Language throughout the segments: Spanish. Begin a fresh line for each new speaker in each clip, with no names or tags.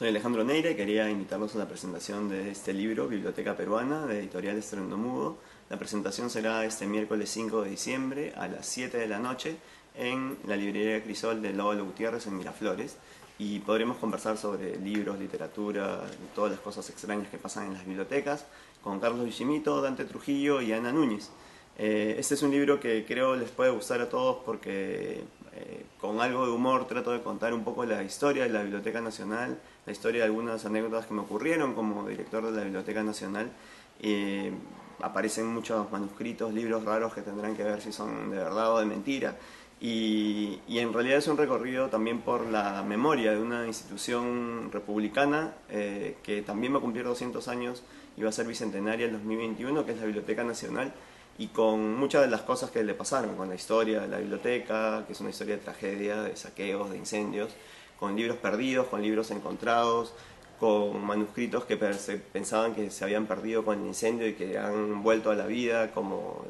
Soy Alejandro Neira y quería invitarlos a la presentación de este libro, Biblioteca Peruana, de Editorial Estruendo Mudo. La presentación será este miércoles 5 de diciembre a las 7 de la noche en la librería Crisol de Lóbulo Gutiérrez en Miraflores, y podremos conversar sobre libros, literatura, todas las cosas extrañas que pasan en las bibliotecas con Carlos Vicimito, Dante Trujillo y Ana Núñez. Este es un libro que creo les puede gustar a todos porque con algo de humor trato de contar un poco la historia de la Biblioteca Nacional, la historia de algunas anécdotas que me ocurrieron como director de la Biblioteca Nacional. Aparecen muchos manuscritos, libros raros que tendrán que ver si son de verdad o de mentira. Y en realidad es un recorrido también por la memoria de una institución republicana que también va a cumplir 200 años y va a ser bicentenaria en 2021, que es la Biblioteca Nacional, y con muchas de las cosas que le pasaron, con la historia de la biblioteca, que es una historia de tragedia, de saqueos, de incendios, con libros perdidos, con libros encontrados, con manuscritos que pensaban que se habían perdido con el incendio y que han vuelto a la vida, como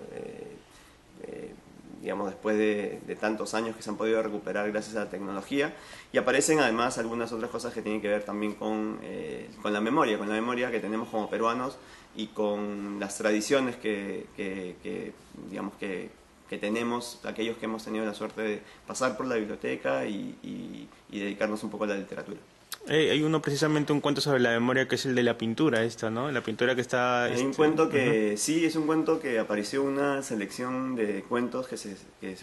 digamos, después de tantos años que se han podido recuperar gracias a la tecnología. Y aparecen además algunas otras cosas que tienen que ver también con la memoria que tenemos como peruanos y con las tradiciones digamos, que tenemos aquellos que hemos tenido la suerte de pasar por la biblioteca y dedicarnos un poco a la literatura.
Hay uno precisamente un cuento sobre la memoria que es el de la pintura ¿no? La pintura que está...
Hay un cuento que sí, es un cuento que apareció en una selección de cuentos que se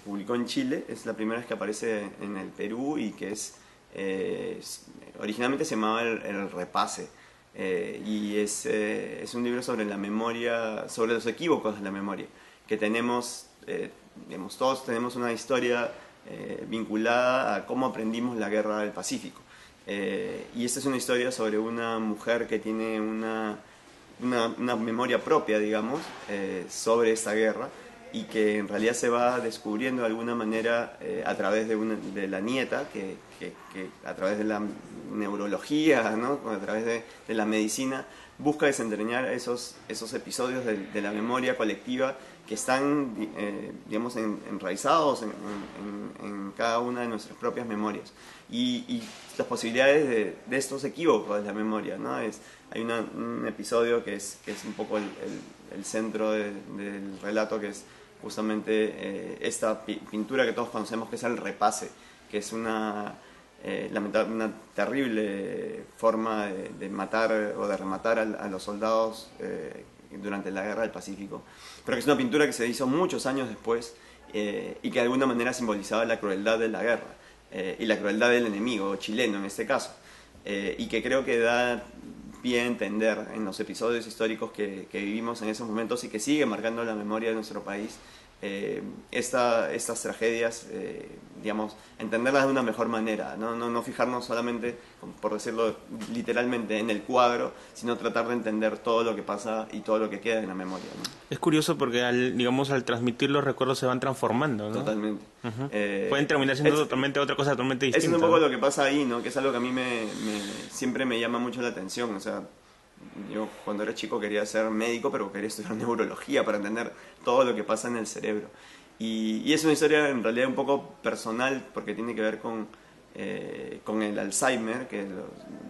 publicó en Chile. Es la primera vez que aparece en el Perú y que originalmente se llamaba El Repase. Y es un libro sobre la memoria, sobre los equívocos de la memoria, que tenemos, digamos, todos tenemos una historia vinculada a cómo aprendimos la Guerra del Pacífico. Y esta es una historia sobre una mujer que tiene una memoria propia, digamos, sobre esta guerra, y que en realidad se va descubriendo de alguna manera a través de la nieta, que a través de la neurología, ¿no? A través de la medicina, busca desentrañar esos episodios de la memoria colectiva que están, digamos, enraizados en cada una de nuestras propias memorias. Y las posibilidades de estos equívocos de la memoria, ¿no? Hay un episodio que es un poco el centro del relato, que es justamente esta pintura que todos conocemos, que es el repase, que es una terrible forma de matar o de rematar a los soldados durante la Guerra del Pacífico, pero que es una pintura que se hizo muchos años después y que de alguna manera simbolizaba la crueldad de la guerra y la crueldad del enemigo chileno en este caso, y que creo que da pie a entender en los episodios históricos que vivimos en esos momentos y que sigue marcando la memoria de nuestro país estas tragedias, digamos, entenderlas de una mejor manera, no fijarnos solamente, por decirlo literalmente, en el cuadro, sino tratar de entender todo lo que pasa y todo lo que queda en la memoria, ¿no?
Es curioso porque al transmitir los recuerdos se van transformando, ¿no?
Totalmente.
Pueden terminar siendo otra cosa totalmente distinta.
Es un poco lo que pasa ahí, ¿no? Que es algo que a mí siempre me llama mucho la atención. O sea, yo cuando era chico quería ser médico, pero quería estudiar neurología para entender todo lo que pasa en el cerebro. Y es una historia en realidad un poco personal, porque tiene que ver con el Alzheimer, que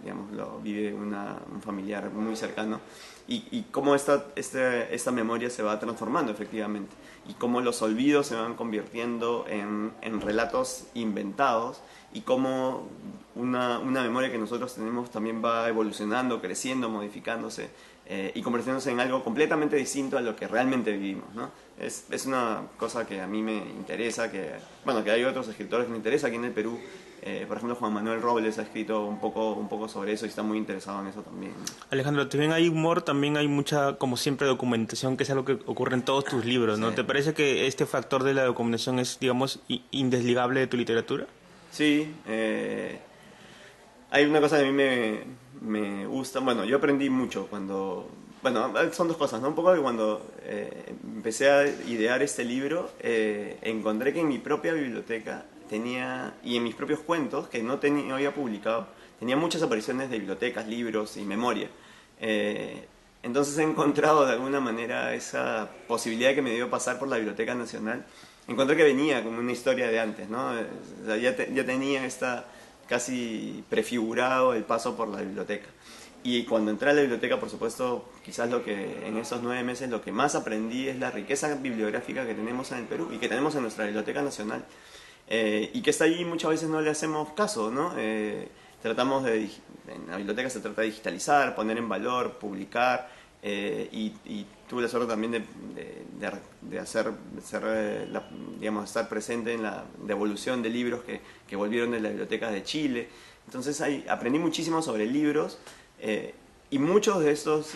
digamos, lo vive un familiar muy cercano, y cómo esta memoria se va transformando efectivamente, y cómo los olvidos se van convirtiendo en relatos inventados, y cómo una memoria que nosotros tenemos también va evolucionando, creciendo, modificándose y convirtiéndose en algo completamente distinto a lo que realmente vivimos, ¿no? Es una cosa que a mí me interesa, que hay otros escritores que me interesan aquí en el Perú. Por ejemplo, Juan Manuel Robles ha escrito un poco sobre eso y está muy interesado en eso también, ¿no?
Alejandro, también hay humor, también hay mucha, como siempre, documentación, que es algo que ocurre en todos tus libros, ¿no? Sí. ¿Te parece que este factor de la documentación es, digamos, indesligable de tu literatura?
Sí, hay una cosa que a mí me gusta. Bueno, yo aprendí mucho cuando... Bueno, son dos cosas, ¿no? Un poco que cuando empecé a idear este libro, encontré que en mi propia biblioteca tenía, y en mis propios cuentos, que no había publicado, tenía muchas apariciones de bibliotecas, libros y memoria. Entonces he encontrado de alguna manera esa posibilidad que me dio pasar por la Biblioteca Nacional. Encontré que venía como una historia de antes, ¿no? O sea, ya tenía esta casi prefigurado el paso por la biblioteca. Y cuando entré a la biblioteca, por supuesto, quizás lo que en esos 9 meses lo que más aprendí es la riqueza bibliográfica que tenemos en el Perú y que tenemos en nuestra Biblioteca Nacional. Y que está ahí muchas veces no le hacemos caso, ¿no? Tratamos en la biblioteca se trata de digitalizar, poner en valor, publicar, y tuve la suerte también de digamos, estar presente en la devolución de libros que volvieron de la biblioteca de Chile. Entonces ahí aprendí muchísimo sobre libros, y muchos de estos,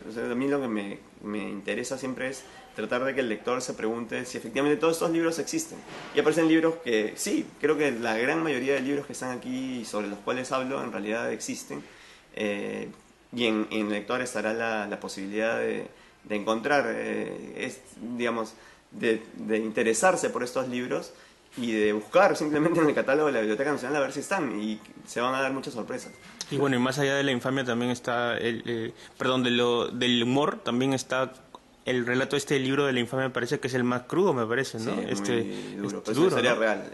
o sea, a mí lo que me interesa siempre es tratar de que el lector se pregunte si efectivamente todos estos libros existen. Y aparecen libros que sí, creo que la gran mayoría de libros que están aquí y sobre los cuales hablo en realidad existen. Y en el lector estará la posibilidad de encontrar, digamos, de interesarse por estos libros y de buscar simplemente en el catálogo de la Biblioteca Nacional a ver si están, y se van a dar muchas sorpresas.
Y bueno, y más allá de la infamia también está, perdón, del humor, también está el relato del libro de la infamia, me parece que es el más crudo, me parece, ¿no?
Sí, es muy duro,
es
pero es
duro,
una historia
¿no?
real.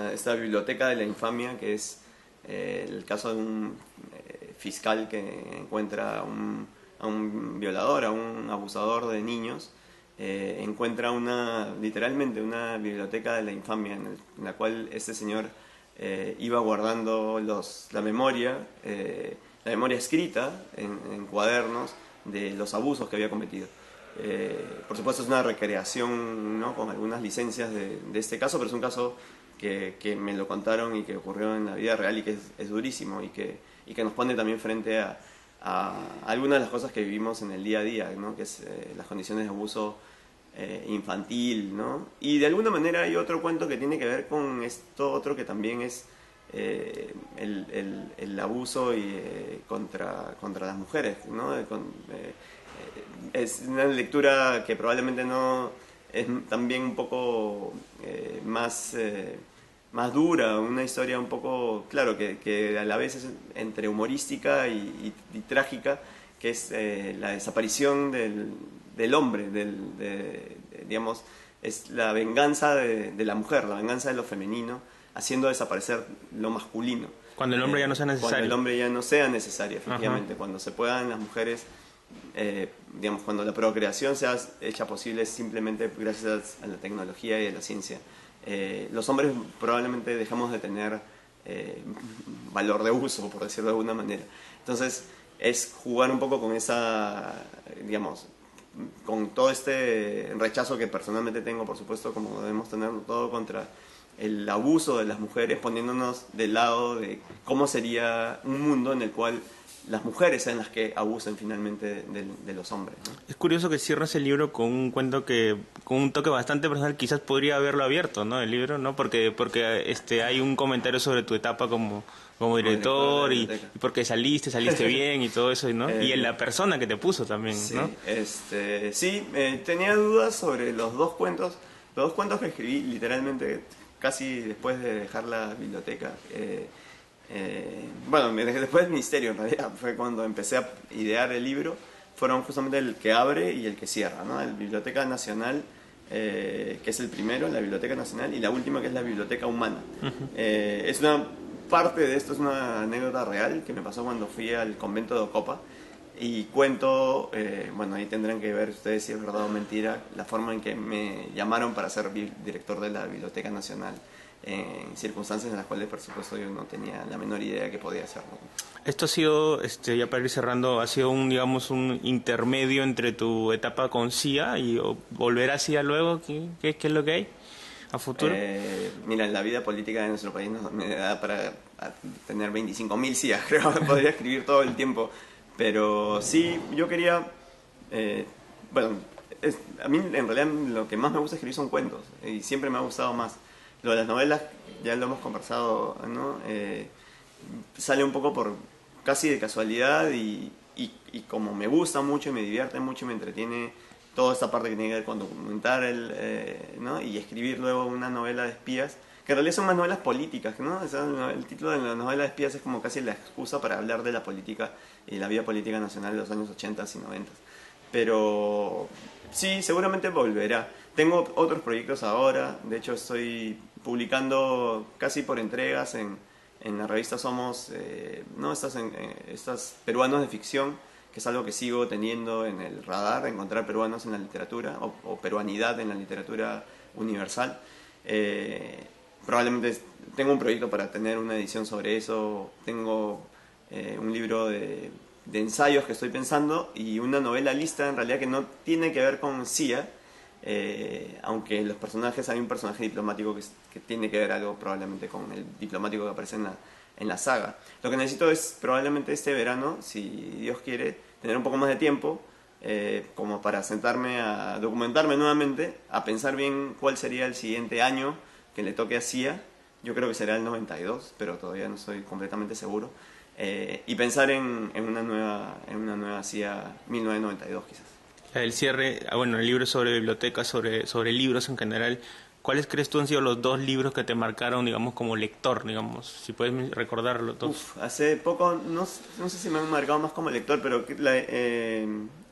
Es esta biblioteca de la infamia, que es el caso de un fiscal que encuentra a un violador, a un abusador de niños. Encuentra literalmente una biblioteca de la infamia en la cual este señor iba guardando la memoria escrita en cuadernos de los abusos que había cometido. Por supuesto es una recreación, ¿no?, con algunas licencias de este caso, pero es un caso que me lo contaron y que ocurrió en la vida real y que es durísimo y que nos pone también frente a algunas de las cosas que vivimos en el día a día, ¿no?, que es las condiciones de abuso infantil, ¿no? Y de alguna manera hay otro cuento que tiene que ver con esto otro que también es el abuso contra las mujeres, ¿no? Es una lectura que probablemente no es también un poco más dura, una historia un poco, claro, que a la vez es entre humorística y trágica, que es la desaparición del hombre, digamos, es la venganza de la mujer, la venganza de lo femenino, haciendo desaparecer lo masculino.
Cuando el hombre ya no sea necesario.
Cuando el hombre ya no sea necesario, efectivamente.
Ajá.
Cuando se puedan las mujeres, digamos, cuando la procreación sea hecha posible simplemente gracias a la tecnología y a la ciencia. Los hombres probablemente dejamos de tener valor de uso, por decirlo de alguna manera. Entonces, es jugar un poco con esa, digamos, con todo este rechazo que personalmente tengo, por supuesto, como debemos tenerlo todo, contra el abuso de las mujeres, poniéndonos del lado de cómo sería un mundo en el cual las mujeres sean las que abusen finalmente de los hombres, ¿no?
Es curioso que cierras el libro con un cuento con un toque bastante personal. Quizás podría haberlo abierto, ¿no? El libro, ¿no? Porque hay un comentario sobre tu etapa como director y porque saliste bien y todo eso, ¿no? Y en la persona que te puso también,
sí,
¿no?
Tenía dudas sobre los dos cuentos que escribí literalmente casi después de dejar la biblioteca. Después del ministerio, en realidad, fue cuando empecé a idear el libro. Fueron justamente el que abre y el que cierra, ¿no? La Biblioteca Nacional, que es el primero, la Biblioteca Nacional, y la última, que es la Biblioteca Humana. Es una parte de esto, es una anécdota real que me pasó cuando fui al convento de Ocopa, y cuento, ahí tendrán que ver ustedes si es verdad o mentira, la forma en que me llamaron para ser director de la Biblioteca Nacional, en circunstancias en las cuales, por supuesto, yo no tenía la menor idea que podía hacerlo.
Esto ha sido, ya para ir cerrando, ha sido un intermedio entre tu etapa con CIA y volver a CIA luego. ¿Qué es lo que hay a futuro?
Mira, la vida política de nuestro país no me da para tener 25.000 CIA, creo que podría escribir todo el tiempo. Pero sí, yo quería... a mí en realidad lo que más me gusta escribir son cuentos, y siempre me ha gustado más. Lo de las novelas, ya lo hemos conversado, ¿no? Sale un poco por casi de casualidad, y como me gusta mucho y me divierte mucho y me entretiene toda esta parte que tiene que ver con documentar ¿no? Y escribir luego una novela de espías, que en realidad son más novelas políticas, ¿no? O sea, el título de la novela de espías es como casi la excusa para hablar de la política y la vida política nacional de los años 80 y 90. Pero sí, seguramente volverá. Tengo otros proyectos ahora, de hecho estoy publicando casi por entregas en en la revista somos ¿no? Estas peruanos de ficción, que es algo que sigo teniendo en el radar, encontrar peruanos en la literatura o peruanidad en la literatura universal. Probablemente tengo un proyecto para tener una edición sobre eso, tengo un libro de ensayos que estoy pensando y una novela lista en realidad que no tiene que ver con CIA, aunque los personajes, hay un personaje diplomático que tiene que ver algo probablemente con el diplomático que aparece en la saga. Lo que necesito es probablemente este verano, si Dios quiere, tener un poco más de tiempo como para sentarme a documentarme nuevamente, a pensar bien cuál sería el siguiente año que le toque a CIA. Yo creo que será el 92, pero todavía no estoy completamente seguro. Y pensar en una nueva CIA 1992 quizás.
El cierre, bueno, el libro sobre bibliotecas, sobre libros en general. ¿Cuáles crees tú han sido los dos libros que te marcaron, digamos, como lector, digamos? Si puedes recordar los dos.
Hace poco, no sé si me han marcado más como lector, pero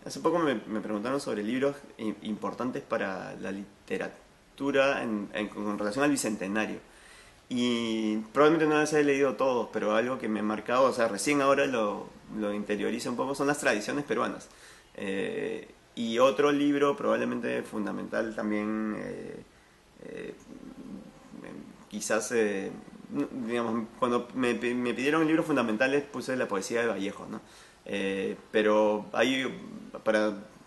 hace poco me preguntaron sobre libros importantes para la literatura con relación al Bicentenario. Y probablemente no los he leído todos, pero algo que me ha marcado, o sea, recién ahora lo interiorizo un poco, son las tradiciones peruanas. Y otro libro probablemente fundamental también, quizás, digamos, cuando me pidieron libros fundamentales puse la poesía de Vallejo, ¿no? Pero hay,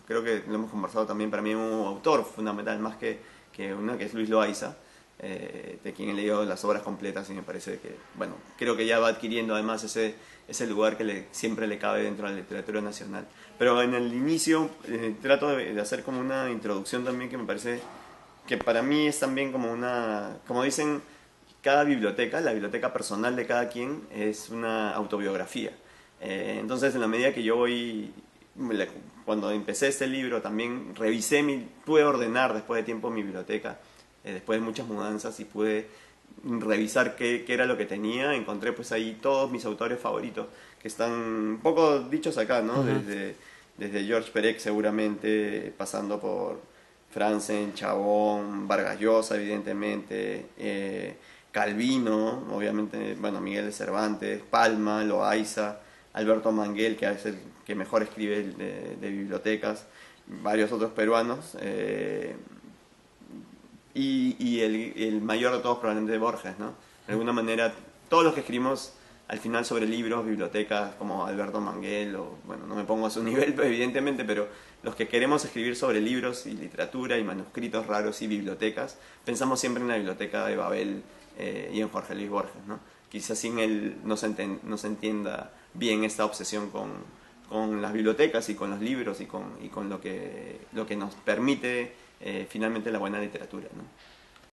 creo que lo hemos conversado también, para mí un autor fundamental más que uno, que es Luis Loaiza, de quien he leído las obras completas y me parece que, bueno, creo que ya va adquiriendo además ese lugar que siempre le cabe dentro de la literatura nacional. Pero en el inicio trato de hacer como una introducción también que me parece que para mí es también como dicen, cada biblioteca, la biblioteca personal de cada quien es una autobiografía. Entonces, en la medida que yo cuando empecé este libro también pude ordenar después de tiempo mi biblioteca, después de muchas mudanzas, y pude revisar qué era lo que tenía. Encontré pues ahí todos mis autores favoritos, que están un poco dichos acá, ¿no? Uh-huh. Desde George Perec seguramente, pasando por Franzen, Chabón, Vargas Llosa evidentemente, Calvino, obviamente, bueno, Miguel de Cervantes, Palma, Loaiza, Alberto Manguel, que es el que mejor escribe de bibliotecas, varios otros peruanos, y el mayor de todos probablemente Borges, ¿no? De alguna manera, todos los que escribimos al final sobre libros, bibliotecas, como Alberto Manguel, bueno, no me pongo a su nivel evidentemente, pero los que queremos escribir sobre libros y literatura y manuscritos raros y bibliotecas, pensamos siempre en la biblioteca de Babel y en Jorge Luis Borges, ¿no? Quizás sin él no se entienda bien esta obsesión con las bibliotecas y con los libros y con lo que nos permite finalmente la buena literatura, ¿no?